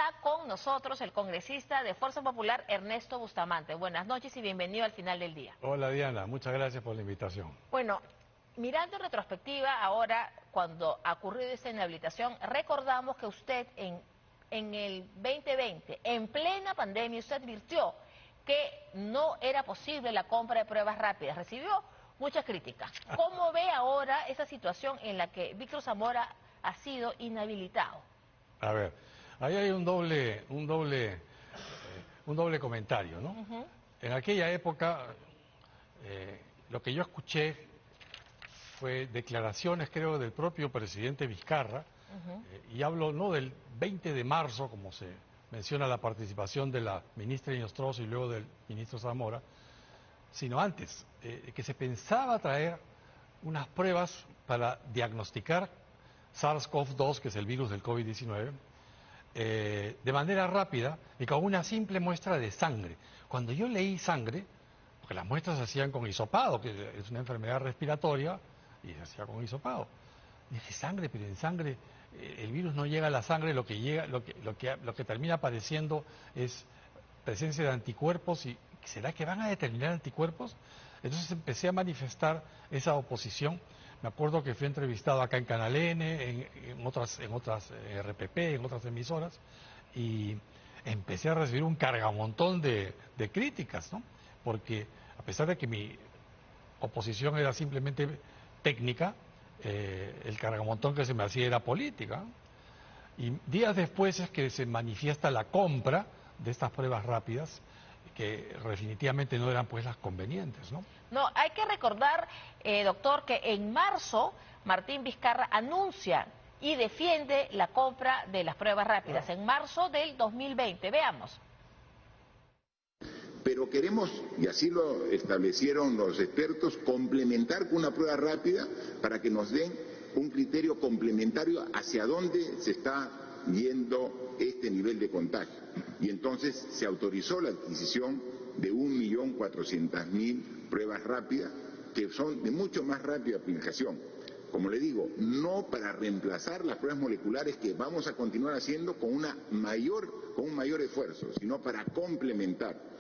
está con nosotros el congresista de Fuerza Popular, Ernesto Bustamante. Buenas noches y bienvenido al Final del Día. Hola Diana, muchas gracias por la invitación. Bueno, mirando en retrospectiva ahora, cuando ha ocurrido esta inhabilitación, recordamos que usted en el 2020, en plena pandemia, usted advirtió que no era posible la compra de pruebas rápidas. Recibió muchas críticas. ¿Cómo ve ahora esa situación en la que Víctor Zamora ha sido inhabilitado? A ver, ahí hay un doble comentario, ¿no? En aquella época, lo que yo escuché fue declaraciones, creo, del propio presidente Vizcarra, y hablo no del 20 de marzo, como se menciona la participación de la ministra Inostroza y luego del ministro Zamora, sino antes, que se pensaba traer unas pruebas para diagnosticar SARS-CoV-2, que es el virus del COVID-19, de manera rápida y con una simple muestra de sangre. Cuando yo leí sangre, porque las muestras se hacían con hisopado, que es una enfermedad respiratoria, y se hacía con hisopado. Dije, sangre, pero en sangre el virus no llega a la sangre, lo que termina apareciendo es presencia de anticuerpos. ¿Y será que van a determinar anticuerpos? Entonces empecé a manifestar esa oposición. Me acuerdo que fui entrevistado acá en Canal N, en otras RPP, en otras emisoras, y empecé a recibir un cargamontón de críticas, ¿no? Porque a pesar de que mi oposición era simplemente técnica, el cargamontón que se me hacía era política. Y días después es que se manifiesta la compra de estas pruebas rápidas, que definitivamente no eran pues las convenientes, ¿no? No, hay que recordar, doctor, que en marzo Martín Vizcarra anuncia y defiende la compra de las pruebas rápidas, en marzo del 2020. Veamos. Pero queremos, y así lo establecieron los expertos, complementar con una prueba rápida para que nos den un criterio complementario hacia dónde se está yendo este nivel de contagio. Y entonces se autorizó la adquisición de 1.400.000 pruebas rápidas, que son de mucho más rápida aplicación. Como le digo, no para reemplazar las pruebas moleculares que vamos a continuar haciendo con un mayor esfuerzo, sino para complementar.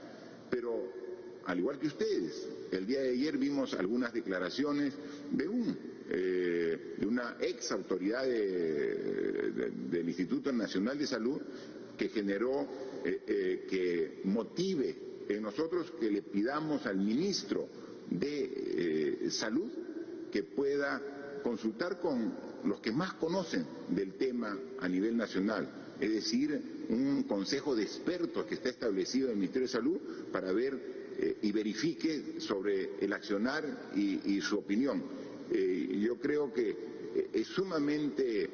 Pero, al igual que ustedes, el día de ayer vimos algunas declaraciones de una ex autoridad del Instituto Nacional de Salud que generó, que motive en nosotros que le pidamos al ministro de Salud que pueda consultar con los que más conocen del tema a nivel nacional, es decir, un consejo de expertos que está establecido en el Ministerio de Salud para ver y verifique sobre el accionar y su opinión. Yo creo que es sumamente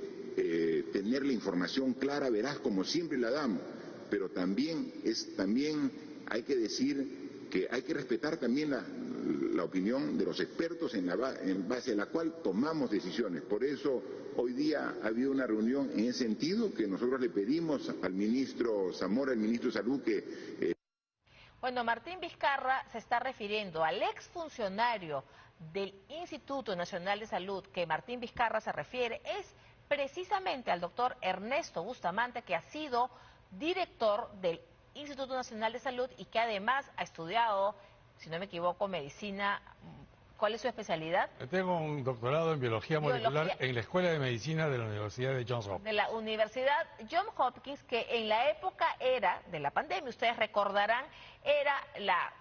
tener la información clara, veraz, como siempre la damos, pero también hay que decir que hay que respetar también la opinión de los expertos en base a la cual tomamos decisiones. Por eso hoy día ha habido una reunión en ese sentido que nosotros le pedimos al ministro Zamora, el ministro de Salud, que... Bueno, Martín Vizcarra se está refiriendo al exfuncionario del Instituto Nacional de Salud, que Martín Vizcarra se refiere, es precisamente al doctor Ernesto Bustamante, que ha sido director del Instituto Nacional de Salud y que además ha estudiado, si no me equivoco, medicina. ¿Cuál es su especialidad? Tengo un doctorado en biología molecular en la Escuela de Medicina de la Universidad de Johns Hopkins. De la Universidad Johns Hopkins, que en la época era de la pandemia, ustedes recordarán, era la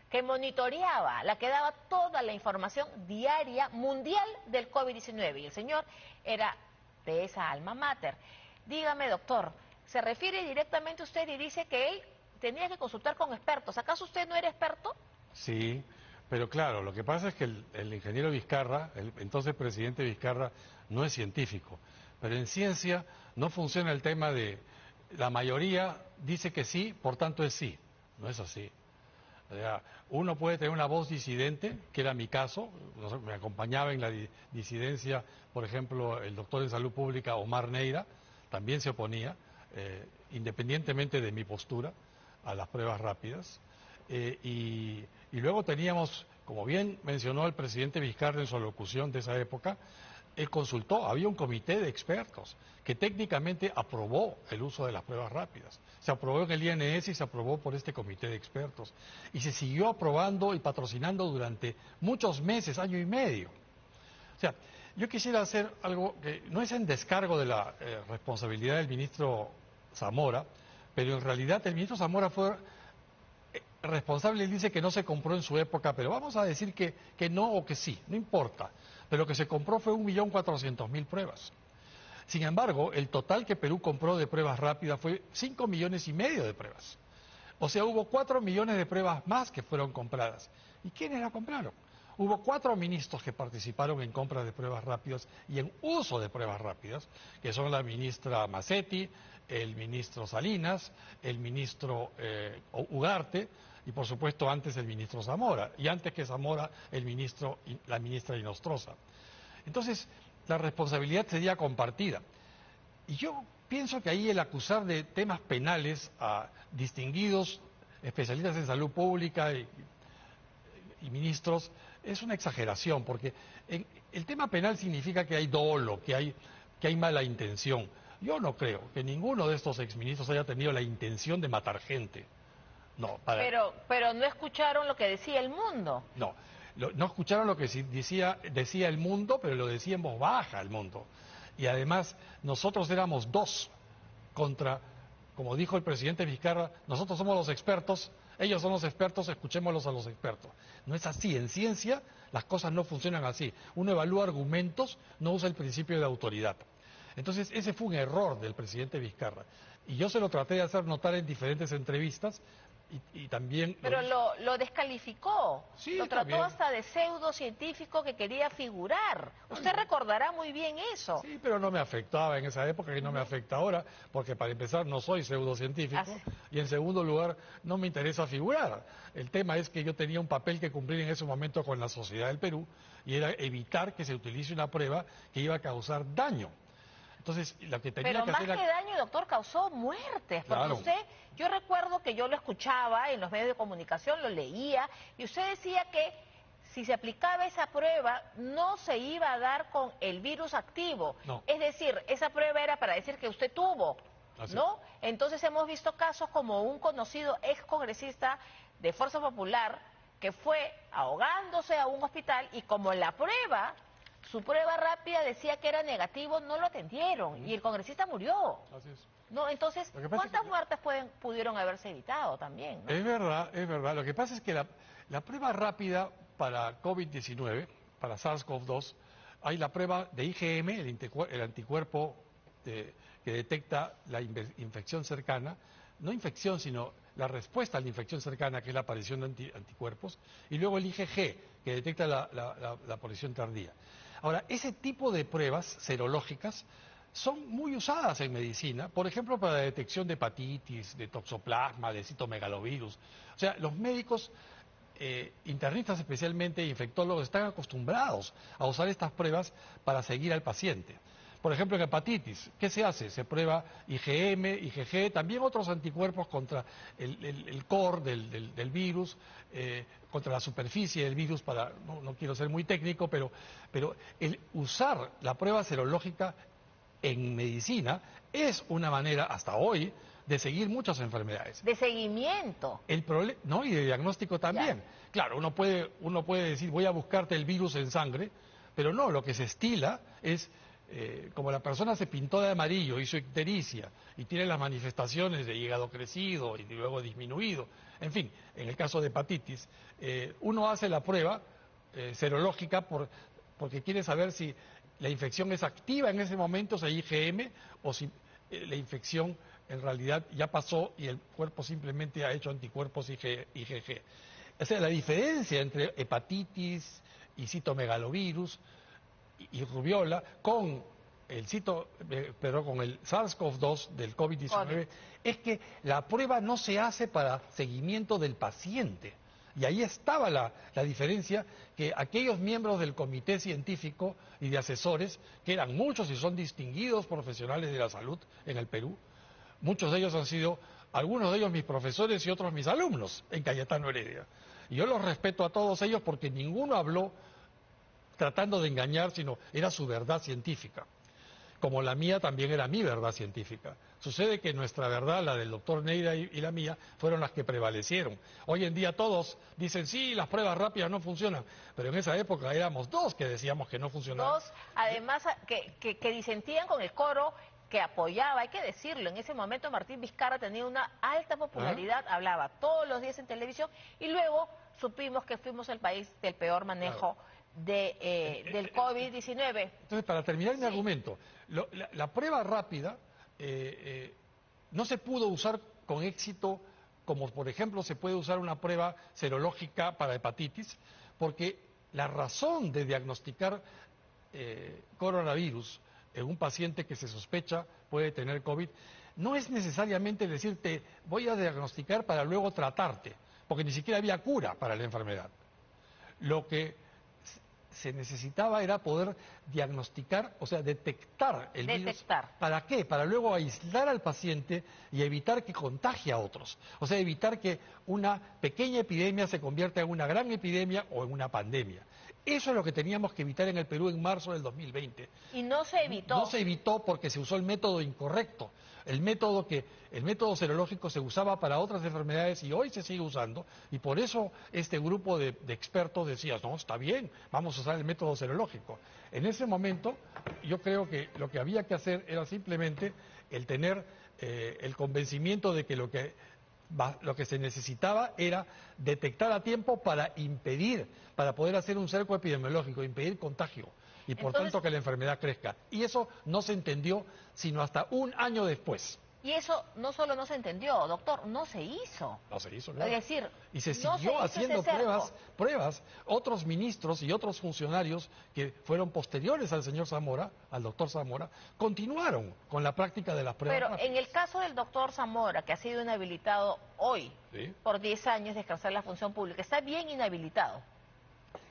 que monitoreaba, la que daba toda la información diaria mundial del COVID-19. Y el señor era de esa alma mater. Dígame, doctor, se refiere directamente a usted y dice que él tenía que consultar con expertos. ¿Acaso usted no era experto? Sí, pero claro, lo que pasa es que el ingeniero Vizcarra, el entonces presidente Vizcarra, no es científico. Pero en ciencia no funciona el tema de la mayoría dice que sí, por tanto es sí. No es así. O sea, uno puede tener una voz disidente, que era mi caso, me acompañaba en la disidencia, por ejemplo, el doctor en salud pública Omar Neira, también se oponía, independientemente de mi postura, a las pruebas rápidas. Y luego teníamos, como bien mencionó el presidente Vizcarra en su alocución de esa época, él consultó, había un comité de expertos que técnicamente aprobó el uso de las pruebas rápidas. Se aprobó en el INS y se aprobó por este comité de expertos. Y se siguió aprobando y patrocinando durante muchos meses, año y medio. O sea, yo quisiera hacer algo que no es en descargo de la responsabilidad del ministro Zamora, pero en realidad el ministro Zamora fue responsable. Él dice que no se compró en su época, pero vamos a decir que no o que sí, no importa. Pero lo que se compró fue 1.400.000 pruebas. Sin embargo, el total que Perú compró de pruebas rápidas fue 5,5 millones de pruebas. O sea, hubo 4 millones de pruebas más que fueron compradas. ¿Y quiénes la compraron? Hubo 4 ministros que participaron en compra de pruebas rápidas y en uso de pruebas rápidas, que son la ministra Macetti, el ministro Salinas, el ministro Ugarte y por supuesto antes el ministro Zamora, y antes que Zamora la ministra Inostroza. Entonces, la responsabilidad sería compartida. Y yo pienso que ahí el acusar de temas penales a distinguidos especialistas en salud pública y ministros es una exageración, porque el tema penal significa que hay dolo, que hay mala intención. Yo no creo que ninguno de estos exministros haya tenido la intención de matar gente. No, pero no escucharon lo que decía el mundo. No escucharon lo que decía el mundo, pero lo decía en voz baja el mundo. Y además nosotros éramos 2 contra, como dijo el presidente Vizcarra, nosotros somos los expertos, ellos son los expertos, escuchémoslos a los expertos. No es así, en ciencia las cosas no funcionan así. Uno evalúa argumentos, no usa el principio de autoridad. Entonces ese fue un error del presidente Vizcarra. Y yo se lo traté de hacer notar en diferentes entrevistas y también... Pero lo descalificó, sí, lo trató también hasta de pseudocientífico que quería figurar. Usted recordará muy bien eso. Sí, pero no me afectaba en esa época y no me afecta ahora, porque para empezar no soy pseudocientífico y en segundo lugar no me interesa figurar. El tema es que yo tenía un papel que cumplir en ese momento con la sociedad del Perú y era evitar que se utilice una prueba que iba a causar daño. Entonces, lo que tenía Pero que más hacer que daño, doctor, causó muertes, porque Claro. yo recuerdo que yo lo escuchaba en los medios de comunicación, lo leía, y usted decía que si se aplicaba esa prueba no se iba a dar con el virus activo. No. Es decir, esa prueba era para decir que usted tuvo, Así ¿no? Entonces hemos visto casos como un conocido ex congresista de Fuerza Popular que fue ahogándose a un hospital y como la prueba... Su prueba rápida decía que era negativo, no lo atendieron y el congresista murió. Así es. No, entonces, ¿cuántas muertes pudieron haberse evitado también? ¿No? Es verdad. Lo que pasa es que la prueba rápida para COVID-19, para SARS-CoV-2, hay la prueba de IgM, el anticuerpo que detecta la infección cercana, no infección, sino la respuesta a la infección cercana, que es la aparición de anticuerpos, y luego el IgG, que detecta la aparición tardía. Ahora, ese tipo de pruebas serológicas son muy usadas en medicina, por ejemplo, para la detección de hepatitis, de toxoplasma, de citomegalovirus. O sea, los médicos, internistas especialmente, infectólogos, están acostumbrados a usar estas pruebas para seguir al paciente. Por ejemplo, en hepatitis, ¿qué se hace? Se prueba IgM, IgG, también otros anticuerpos contra el core del virus, contra la superficie del virus, no quiero ser muy técnico, pero el usar la prueba serológica en medicina es una manera, hasta hoy, de seguir muchas enfermedades. De seguimiento. No, y de diagnóstico también. Ya. Claro, uno puede decir, voy a buscarte el virus en sangre, pero no, lo que se estila es... como la persona se pintó de amarillo, hizo ictericia y tiene las manifestaciones de hígado crecido y luego disminuido, en fin, en el caso de hepatitis, uno hace la prueba serológica porque quiere saber si la infección es activa en ese momento, o sea, IgM, o si la infección en realidad ya pasó y el cuerpo simplemente ha hecho anticuerpos IgG. O sea, la diferencia entre hepatitis y citomegalovirus y rubiola con el SARS-CoV-2 del COVID-19 es que la prueba no se hace para seguimiento del paciente. Y ahí estaba la diferencia, que aquellos miembros del comité científico y de asesores, que eran muchos y son distinguidos profesionales de la salud en el Perú, muchos de ellos han sido, algunos de ellos mis profesores y otros mis alumnos en Cayetano Heredia. Y yo los respeto a todos ellos porque ninguno habló tratando de engañar, sino era su verdad científica. Como la mía también era mi verdad científica. Sucede que nuestra verdad, la del doctor Neira y la mía, fueron las que prevalecieron. Hoy en día todos dicen, sí, las pruebas rápidas no funcionan, pero en esa época éramos dos que decíamos que no funcionaban. Dos, además, que disentían con el coro que apoyaba, hay que decirlo, en ese momento Martín Vizcarra tenía una alta popularidad, hablaba todos los días en televisión, y luego supimos que fuimos el país del peor manejo del COVID-19. Entonces, para terminar mi argumento, la prueba rápida no se pudo usar con éxito, como por ejemplo se puede usar una prueba serológica para hepatitis, porque la razón de diagnosticar coronavirus en un paciente que se sospecha puede tener COVID no es necesariamente decirte voy a diagnosticar para luego tratarte, porque ni siquiera había cura para la enfermedad. Lo que se necesitaba era poder diagnosticar, o sea, detectar el virus. ¿Para qué? Para luego aislar al paciente y evitar que contagie a otros. O sea, evitar que una pequeña epidemia se convierta en una gran epidemia o en una pandemia. Eso es lo que teníamos que evitar en el Perú en marzo del 2020. Y no se evitó. No se evitó porque se usó el método incorrecto. El método serológico se usaba para otras enfermedades y hoy se sigue usando, y por eso este grupo de expertos decía, no, está bien, vamos a usar el método serológico. En ese momento yo creo que lo que había que hacer era simplemente el tener el convencimiento de que lo que se necesitaba era detectar a tiempo para impedir, para poder hacer un cerco epidemiológico, impedir contagio y por tanto que la enfermedad crezca. Y eso no se entendió sino hasta un año después. Y eso no solo no se entendió, doctor, no se hizo. No se hizo, claro. Es decir, y se siguió haciendo pruebas. Otros ministros y otros funcionarios que fueron posteriores al señor Zamora, al doctor Zamora, continuaron con la práctica de las pruebas. Pero en el caso del doctor Zamora, que ha sido inhabilitado hoy por 10 años de ejercer la función pública, está bien inhabilitado.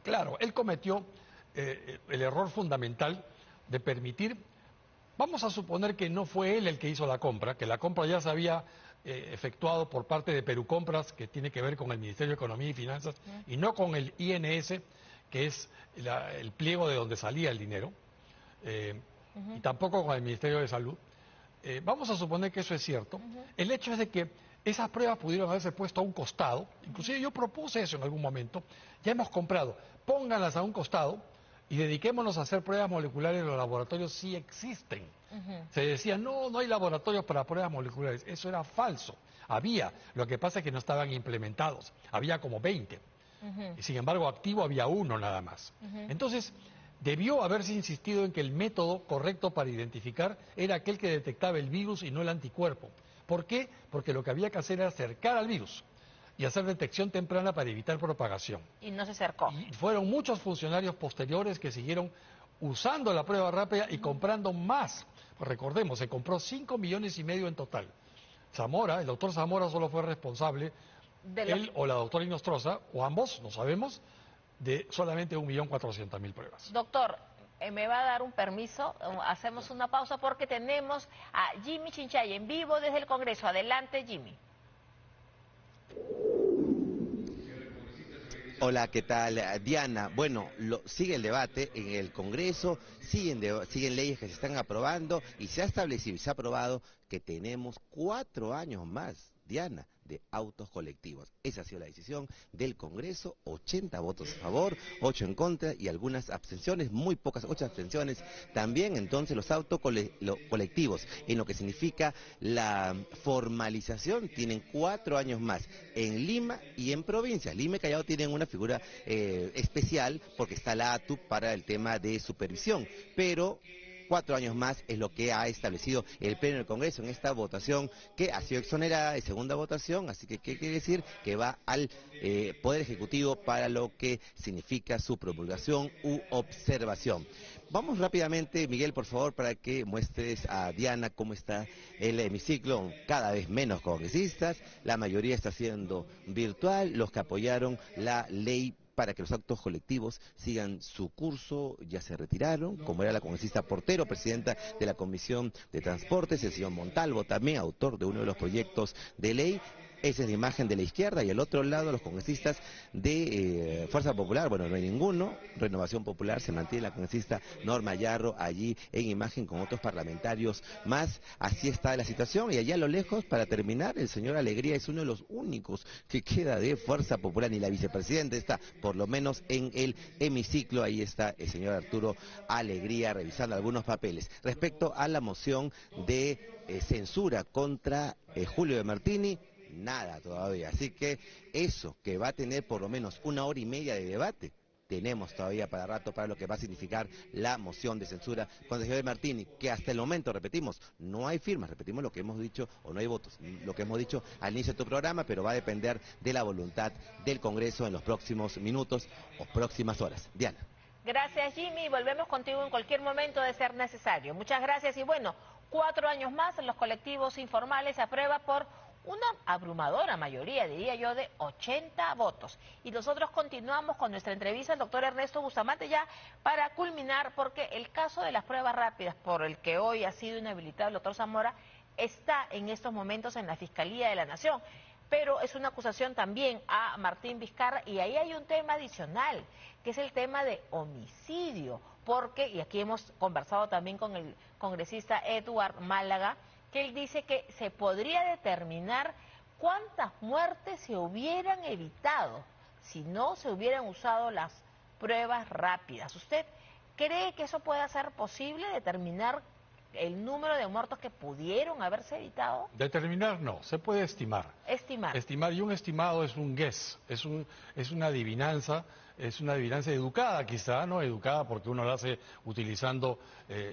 Claro, él cometió el error fundamental de permitir, vamos a suponer que no fue él el que hizo la compra, que la compra ya se había efectuado por parte de Perú Compras, que tiene que ver con el Ministerio de Economía y Finanzas, y no con el INS, que es el pliego de donde salía el dinero, y tampoco con el Ministerio de Salud. Vamos a suponer que eso es cierto. El hecho es de que esas pruebas pudieron haberse puesto a un costado, inclusive yo propuse eso en algún momento, ya hemos comprado, pónganlas a un costado y dediquémonos a hacer pruebas moleculares en los laboratorios si existen. Se decía, no hay laboratorios para pruebas moleculares, eso era falso, había, lo que pasa es que no estaban implementados, había como 20, y sin embargo activo había uno nada más. Entonces, debió haberse insistido en que el método correcto para identificar era aquel que detectaba el virus y no el anticuerpo. ¿Por qué? Porque lo que había que hacer era acercar al virus y hacer detección temprana para evitar propagación. Y no se acercó. Y fueron muchos funcionarios posteriores que siguieron usando la prueba rápida y comprando más. Pues recordemos, se compró 5,5 millones en total. Zamora, el doctor Zamora solo fue responsable, él o la doctora Inostroza, o ambos, no sabemos, de solamente 1.400.000 pruebas. Doctor, me va a dar un permiso, hacemos una pausa porque tenemos a Jimmy Chinchay en vivo desde el Congreso. Adelante, Jimmy. Hola, ¿qué tal, Diana? Bueno, sigue el debate en el Congreso, siguen leyes que se están aprobando y se ha establecido y se ha aprobado que tenemos 4 años más, Diana, de autos colectivos. Esa ha sido la decisión del Congreso, 80 votos a favor, 8 en contra y algunas abstenciones, muy pocas, 8 abstenciones. También entonces los autos colectivos, en lo que significa la formalización, tienen 4 años más en Lima y en provincia. Lima y Callao tienen una figura especial porque está la ATU para el tema de supervisión, pero 4 años más es lo que ha establecido el Pleno del Congreso en esta votación que ha sido exonerada de segunda votación, así que ¿qué quiere decir? Que va al Poder Ejecutivo para lo que significa su promulgación u observación. Vamos rápidamente, Miguel, por favor, para que muestres a Diana cómo está el hemiciclo, cada vez menos congresistas, la mayoría está siendo virtual, los que apoyaron la ley para que los actos colectivos sigan su curso, ya se retiraron, como era la congresista Portero, presidenta de la Comisión de Transportes, el señor Montalvo también, autor de uno de los proyectos de ley. esa es la imagen de la izquierda, y al otro lado los congresistas de Fuerza Popular, bueno, no hay ninguno, Renovación Popular, se mantiene la congresista Norma Yarro allí en imagen con otros parlamentarios más. Así está la situación, y allá a lo lejos, para terminar, el señor Alegría es uno de los únicos que queda de Fuerza Popular, ni la vicepresidenta está, por lo menos en el hemiciclo. Ahí está el señor Arturo Alegría revisando algunos papeles. Respecto a la moción de censura contra Julio de Martini, nada todavía. Así que eso, que va a tener por lo menos 1 hora y media de debate, tenemos todavía para rato para lo que va a significar la moción de censura contra el señor de Martini, que hasta el momento, repetimos, no hay firmas, repetimos lo que hemos dicho, o no hay votos, lo que hemos dicho al inicio de tu programa, pero va a depender de la voluntad del Congreso en los próximos minutos o próximas horas. Diana. Gracias, Jimmy. Volvemos contigo en cualquier momento de ser necesario. Muchas gracias. Y bueno, 4 años más en los colectivos informales se aprueba por una abrumadora mayoría, diría yo, de 80 votos. Y nosotros continuamos con nuestra entrevista al doctor Ernesto Bustamante ya para culminar, porque el caso de las pruebas rápidas, por el que hoy ha sido inhabilitado el doctor Zamora, está en estos momentos en la Fiscalía de la Nación. Pero es una acusación también a Martín Vizcarra, y ahí hay un tema adicional, que es el tema de homicidio, porque, y aquí hemos conversado también con el congresista Edward Málaga, que él dice que se podría determinar cuántas muertes se hubieran evitado si no se hubieran usado las pruebas rápidas. ¿Usted cree que eso pueda ser posible, determinar el número de muertos que pudieron haberse evitado? Determinar no, se puede estimar. Estimar. Estimar, y un estimado es un guess, es una adivinanza educada quizá, ¿no? Educada porque uno la hace utilizando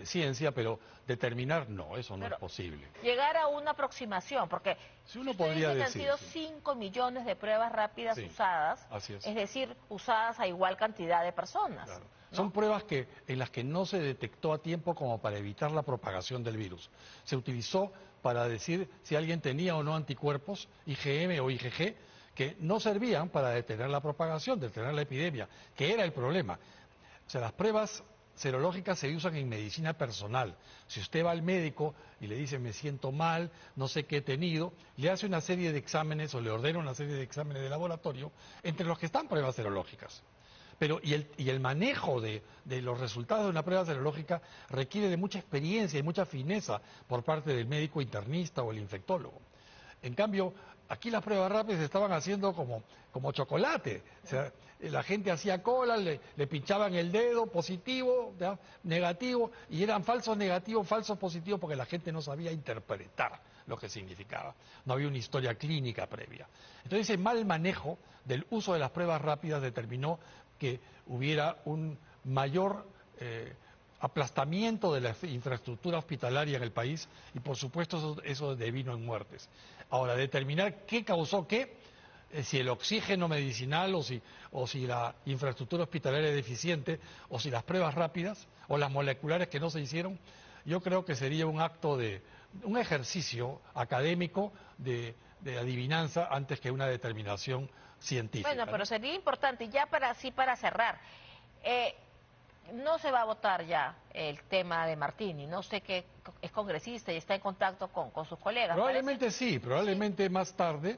ciencia, pero determinar no, eso no es posible. Llegar a una aproximación, porque si uno podría dice que decir, han sido 5 millones de pruebas rápidas usadas, así es decir, usadas a igual cantidad de personas. Claro. ¿No? Son pruebas en las que no se detectó a tiempo como para evitar la propagación del virus. Se utilizó para decir si alguien tenía o no anticuerpos, IgM o IgG, que no servían para detener la propagación, detener la epidemia, que era el problema. O sea, las pruebas serológicas se usan en medicina personal. Si usted va al médico y le dice me siento mal, no sé qué he tenido, le hace una serie de exámenes o le ordena una serie de exámenes de laboratorio, entre los que están pruebas serológicas. Pero y el manejo de los resultados de una prueba serológica requiere de mucha experiencia y mucha fineza por parte del médico internista o el infectólogo. En cambio, aquí las pruebas rápidas se estaban haciendo como chocolate. O sea, la gente hacía cola, le pinchaban el dedo, positivo, ¿ya? Negativo, y eran falsos negativos, falsos positivos, porque la gente no sabía interpretar lo que significaba. No había una historia clínica previa. Entonces, ese mal manejo del uso de las pruebas rápidas determinó que hubiera un mayor aplastamiento de la infraestructura hospitalaria en el país, y por supuesto eso devino en muertes. Ahora, determinar qué causó qué, si el oxígeno medicinal o si la infraestructura hospitalaria es deficiente, o si las pruebas rápidas o las moleculares que no se hicieron, yo creo que sería un ejercicio académico de adivinanza antes que una determinación científica. Bueno, pero sería importante, ya para cerrar, no se va a votar ya el tema de Martini, no sé, que es congresista y está en contacto con sus colegas. Probablemente ¿parece? sí, probablemente más tarde.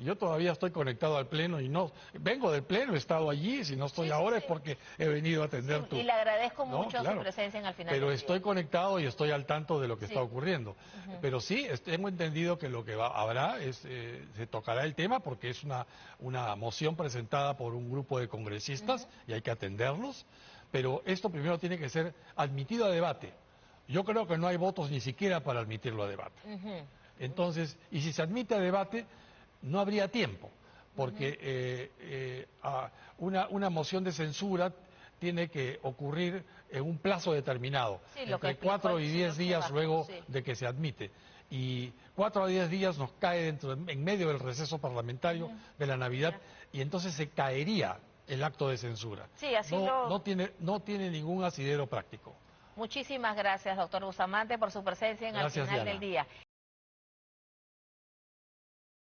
Yo todavía estoy conectado al Pleno y no vengo del Pleno, he estado allí, si no estoy ahora es porque he venido a atender y le agradezco mucho su presencia en el final. Pero estoy conectado y estoy al tanto de lo que está ocurriendo. Pero sí, tengo entendido que lo que habrá es, se tocará el tema porque es una moción presentada por un grupo de congresistas y hay que atenderlos, pero esto primero tiene que ser admitido a debate. Yo creo que no hay votos ni siquiera para admitirlo a debate. Entonces, y si se admite a debate, no habría tiempo, porque una moción de censura tiene que ocurrir en un plazo determinado, entre 4 y 10 días luego de que se admite. Y 4 a 10 días nos cae en medio del receso parlamentario de la Navidad, y entonces se caería el acto de censura. Sí, así no tiene ningún asidero práctico. Muchísimas gracias, doctor Bustamante, por su presencia en Al Final del Día.